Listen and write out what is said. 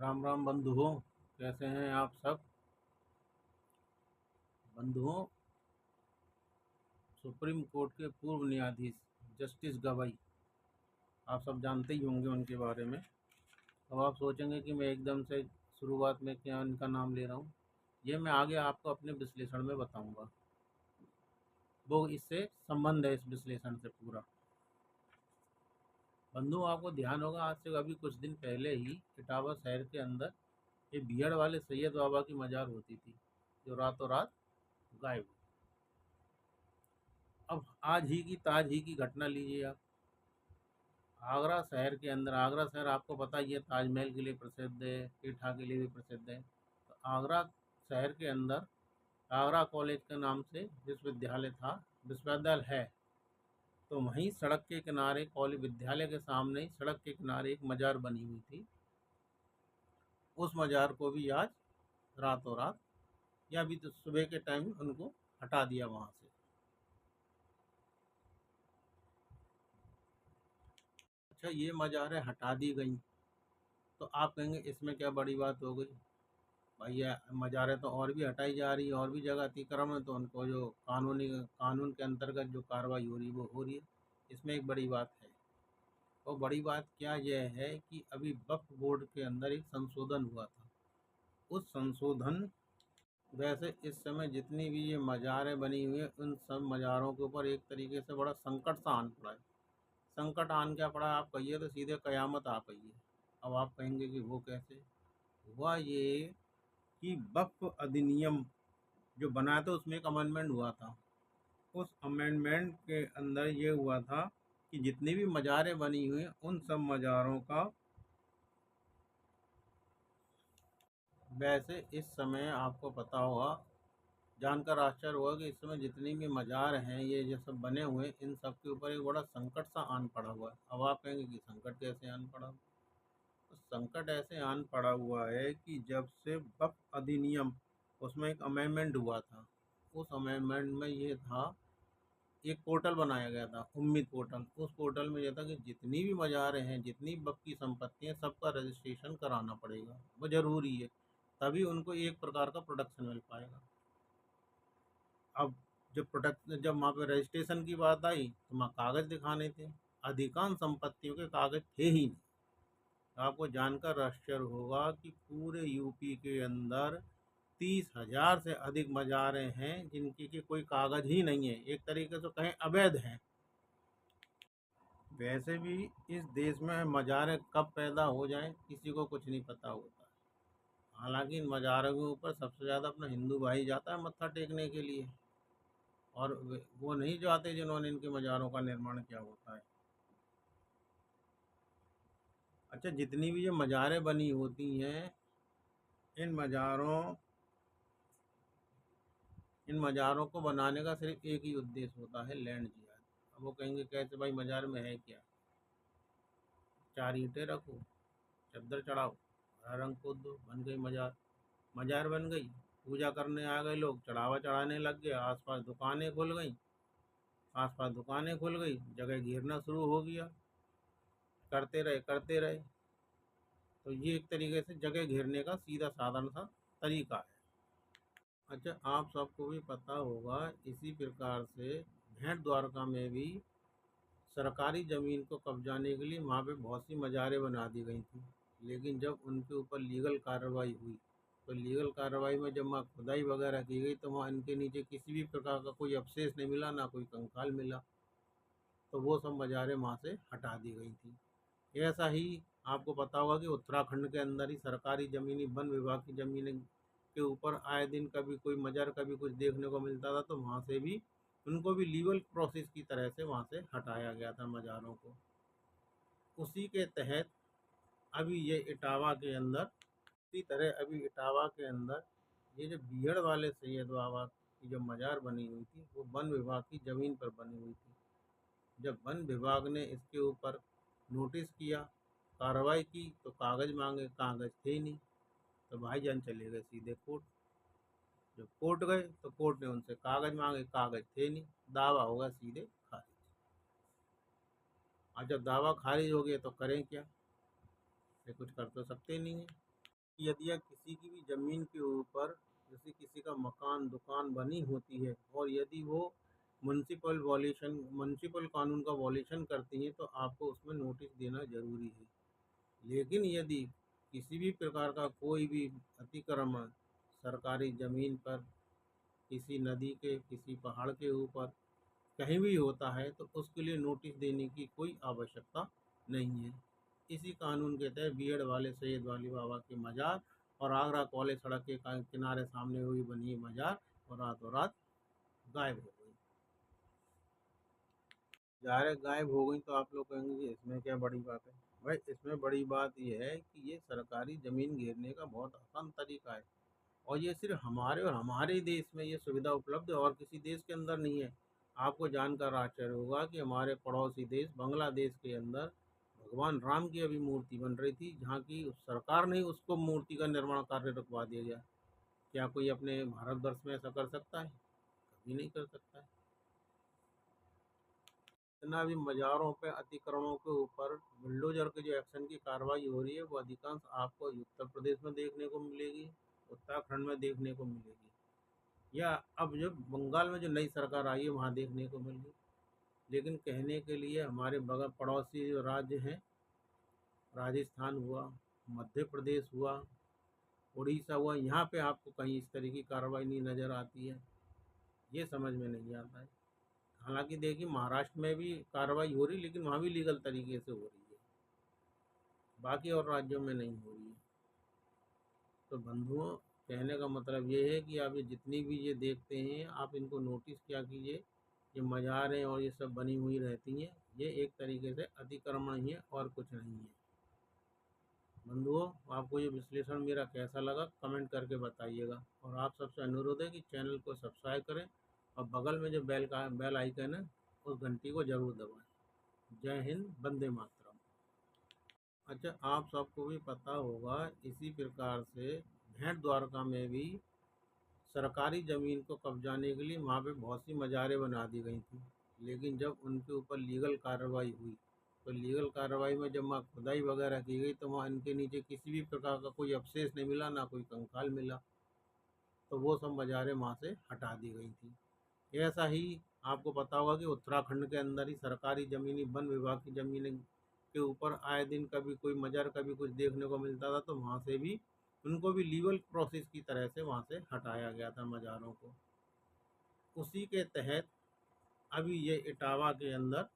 राम राम बंधुओं। कैसे हैं आप सब बंधुओं। सुप्रीम कोर्ट के पूर्व न्यायाधीश जस्टिस गवाई, आप सब जानते ही होंगे उनके बारे में। अब आप सोचेंगे कि मैं एकदम से शुरुआत में क्या इनका नाम ले रहा हूँ। ये मैं आगे आपको अपने विश्लेषण में बताऊंगा, वो इससे संबंध है इस विश्लेषण से पूरा। बंधुओं, आपको ध्यान होगा आज से अभी कुछ दिन पहले ही इटावा शहर के अंदर ये बीहड़ वाले सैयद बाबा की मजार होती थी, जो रातों रात गायब हुई। अब आज ही की ताज ही की घटना लीजिए आप। आगरा शहर के अंदर, आगरा शहर आपको पता ही है ताजमहल के लिए प्रसिद्ध है, पेठा के लिए भी प्रसिद्ध है। तो आगरा शहर के अंदर आगरा कॉलेज के नाम से विश्वविद्यालय था, विश्वविद्यालय है। तो वहीं सड़क के किनारे, कॉलेज विद्यालय के सामने ही सड़क के किनारे एक मजार बनी हुई थी। उस मजार को भी आज रातों रात या अभी तो सुबह के टाइम उनको हटा दिया वहाँ से। अच्छा, ये मजारें हटा दी गई तो आप कहेंगे इसमें क्या बड़ी बात हो गई। भैया, मज़ारें तो और भी हटाई जा रही है, और भी जगह अतिक्रमण है, तो उनको जो कानून के अंतर्गत जो कार्रवाई हो रही है वो हो रही है। इसमें एक बड़ी बात है। और बड़ी बात क्या यह है कि अभी वक्फ बोर्ड के अंदर एक संशोधन हुआ था। उस संशोधन वैसे इस समय जितनी भी ये मज़ारें बनी हुई हैं, उन सब मज़ारों के ऊपर एक तरीके से बड़ा संकट सा आन पड़ा है। संकट आन क्या पड़ा, आप कहिए तो सीधे कयामत आ गई है। अब आप कहेंगे कि वो कैसे हुआ। ये कि वक्फ अधिनियम जो बनाया था उसमें एक अमेंडमेंट हुआ था। उस अमेंडमेंट के अंदर ये हुआ था कि जितनी भी मज़ारें बनी हुई हैं उन सब मज़ारों का, वैसे इस समय आपको पता होगा, जानकर आश्चर्य हुआ कि इस समय जितनी भी मज़ार हैं ये जो सब बने हुए हैं, इन सब के ऊपर एक बड़ा संकट सा आन पड़ा हुआ है। अब आप कहेंगे कि संकट कैसे आन पड़ा। तो संकट ऐसे आन पड़ा हुआ है कि जब से वक्फ अधिनियम, उसमें एक अमेंडमेंट हुआ था। उस अमेंडमेंट में ये था, एक पोर्टल बनाया गया था, उम्मीद पोर्टल। उस पोर्टल में यह था कि जितनी भी मज़ारें हैं, जितनी वक्फ की संपत्ति हैं, सबका रजिस्ट्रेशन कराना पड़ेगा, वो ज़रूरी है। तभी उनको एक प्रकार का प्रोटेक्शन मिल पाएगा। अब जब वहाँ पे रजिस्ट्रेशन की बात आई तो वहाँ कागज़ दिखाने थे। अधिकांश संपत्तियों के कागज़ थे ही नहीं। आपको जानकर आश्चर्य होगा कि पूरे यूपी के अंदर 30,000 से अधिक मज़ारें हैं जिनकी कि कोई कागज़ ही नहीं है, एक तरीके से कहें अवैध हैं। वैसे भी इस देश में मज़ारें कब पैदा हो जाएं किसी को कुछ नहीं पता होता है। हालांकि इन मज़ारों के ऊपर सबसे ज़्यादा अपना हिंदू भाई जाता है मत्था टेकने के लिए, और वो नहीं जाते जिन्होंने इनके मज़ारों का निर्माण किया होता है। अच्छा, जितनी भी ये मज़ारें बनी होती हैं, इन मज़ारों इन मज़ारों को बनाने का सिर्फ एक ही उद्देश्य होता है, लैंड जिहाद। अब वो कहेंगे कैसे भाई, मज़ार में है क्या। चार ईंटें रखो, चद्दर चढ़ाओ, हरा रंग खोद दो, बन गई मज़ार। मज़ार बन गई, पूजा करने आ गए लोग, चढ़ावा चढ़ाने लग गए, आसपास दुकानें खुल गई, जगह घेरना शुरू हो गया, करते रहे। तो ये एक तरीके से जगह घेरने का सीधा साधारण सा तरीका है। अच्छा, आप सबको भी पता होगा, इसी प्रकार से भेंट द्वारका में भी सरकारी ज़मीन को कब्जाने के लिए वहाँ पे बहुत सी मज़ारें बना दी गई थी। लेकिन जब उनके ऊपर लीगल कार्रवाई हुई, तो लीगल कार्रवाई में जब वहाँ खुदाई वगैरह की गई तो वहाँ इनके नीचे किसी भी प्रकार का कोई अवशेष नहीं मिला, ना कोई कंकाल मिला। तो वो सब मज़ारें वहाँ से हटा दी गई थी। ऐसा ही आपको पता होगा कि उत्तराखंड के अंदर ही सरकारी ज़मीनी वन विभाग की ज़मीनें के ऊपर आए दिन कभी कोई मज़ार, कभी कुछ देखने को मिलता था, तो वहाँ से भी उनको भी लीगल प्रोसेस की तरह से वहाँ से हटाया गया था मज़ारों को। उसी के तहत अभी ये इटावा के अंदर, इसी तरह अभी इटावा के अंदर ये जो बीहड़ वाले सैयद बाबा की जो मज़ार बनी हुई थी, वो वन विभाग की ज़मीन पर बनी हुई थी। जब वन विभाग ने इसके ऊपर नोटिस किया, कार्रवाई की, तो कागज़ मांगे, कागज़ थे नहीं। तो भाईजान चले गए सीधे कोर्ट। जब कोर्ट गए तो कोर्ट ने उनसे कागज़ मांगे, कागज़ थे नहीं। दावा होगा सीधे खारिज। और जब दावा खारिज हो गया तो करें क्या, ये कुछ कर तो सकते नहीं है। कि यदि किसी की भी ज़मीन के ऊपर जैसे किसी का मकान दुकान बनी होती है और यदि वो म्युनिसिपल कानून का वॉल्यूशन करती हैं तो आपको उसमें नोटिस देना ज़रूरी है। लेकिन यदि किसी भी प्रकार का कोई भी अतिक्रमण सरकारी ज़मीन पर, किसी नदी के, किसी पहाड़ के ऊपर कहीं भी होता है तो उसके लिए नोटिस देने की कोई आवश्यकता नहीं है। इसी कानून के तहत बीएड वाले सैयद वाली बाबा की मज़ार और आगरा कॉलेज सड़क के किनारे सामने हुई बनी मज़ार और रातों रात गायब हो गई। ज़ाहिर गायब हो गई तो आप लोग कहेंगे कि इसमें क्या बड़ी बात है। भाई इसमें बड़ी बात यह है कि ये सरकारी ज़मीन घेरने का बहुत आसान तरीका है और ये सिर्फ हमारे और हमारे ही देश में ये सुविधा उपलब्ध है और किसी देश के अंदर नहीं है। आपको जानकर आश्चर्य होगा कि हमारे पड़ोसी देश बांग्लादेश के अंदर भगवान राम की अभी मूर्ति बन रही थी, जहाँ की सरकार ने उसको मूर्ति का निर्माण कार्य रुकवा दिया गया। क्या कोई अपने भारतवर्ष में ऐसा कर सकता है? कभी नहीं कर सकता है। जितना भी मज़ारों पे अतिक्रमणों के ऊपर बुलडोजर के जो एक्शन की कार्रवाई हो रही है वो अधिकांश आपको उत्तर प्रदेश में देखने को मिलेगी, उत्तराखंड में देखने को मिलेगी, या अब जो बंगाल में जो नई सरकार आई है वहाँ देखने को मिल गई। लेकिन कहने के लिए हमारे बगल पड़ोसी जो राज्य हैं, राजस्थान हुआ, मध्य प्रदेश हुआ, उड़ीसा हुआ, यहाँ पे आपको कहीं इस तरह की कार्रवाई नहीं नज़र आती है। ये समझ में नहीं आता है। हालांकि देखिए महाराष्ट्र में भी कार्रवाई हो रही, लेकिन वहाँ भी लीगल तरीके से हो रही है, बाकी और राज्यों में नहीं हो रही है। तो बंधुओं, कहने का मतलब ये है कि आप ये जितनी भी ये देखते हैं आप इनको नोटिस क्या कीजिए। ये मज़ारें और ये सब बनी हुई रहती हैं, ये एक तरीके से अतिक्रमण ही है और कुछ नहीं है। बंधुओं, आपको ये विश्लेषण मेरा कैसा लगा कमेंट करके बताइएगा और आप सबसे अनुरोध है कि चैनल को सब्सक्राइब करें और बगल में जो बेल आइकन है उस घंटी को ज़रूर दबाएं। जय हिंद, वंदे मातरम। अच्छा, आप सबको भी पता होगा इसी प्रकार से भेंट द्वारका में भी सरकारी ज़मीन को कब्जाने के लिए वहाँ पे बहुत सी मज़ारें बना दी गई थी। लेकिन जब उनके ऊपर लीगल कार्रवाई हुई तो लीगल कार्रवाई में जब वहाँ खुदाई वगैरह की गई तो वहाँ इनके नीचे किसी भी प्रकार का कोई अवशेष नहीं मिला, ना कोई कंकाल मिला। तो वो सब मज़ारें वहाँ से हटा दी गई थी। ऐसा ही आपको पता होगा कि उत्तराखंड के अंदर ही सरकारी ज़मीनी वन विभाग की ज़मीनें के ऊपर आए दिन कभी कोई मज़ार कभी कुछ देखने को मिलता था, तो वहाँ से भी उनको भी लीगल प्रोसेस की तरह से वहाँ से हटाया गया था मज़ारों को। उसी के तहत अभी ये इटावा के अंदर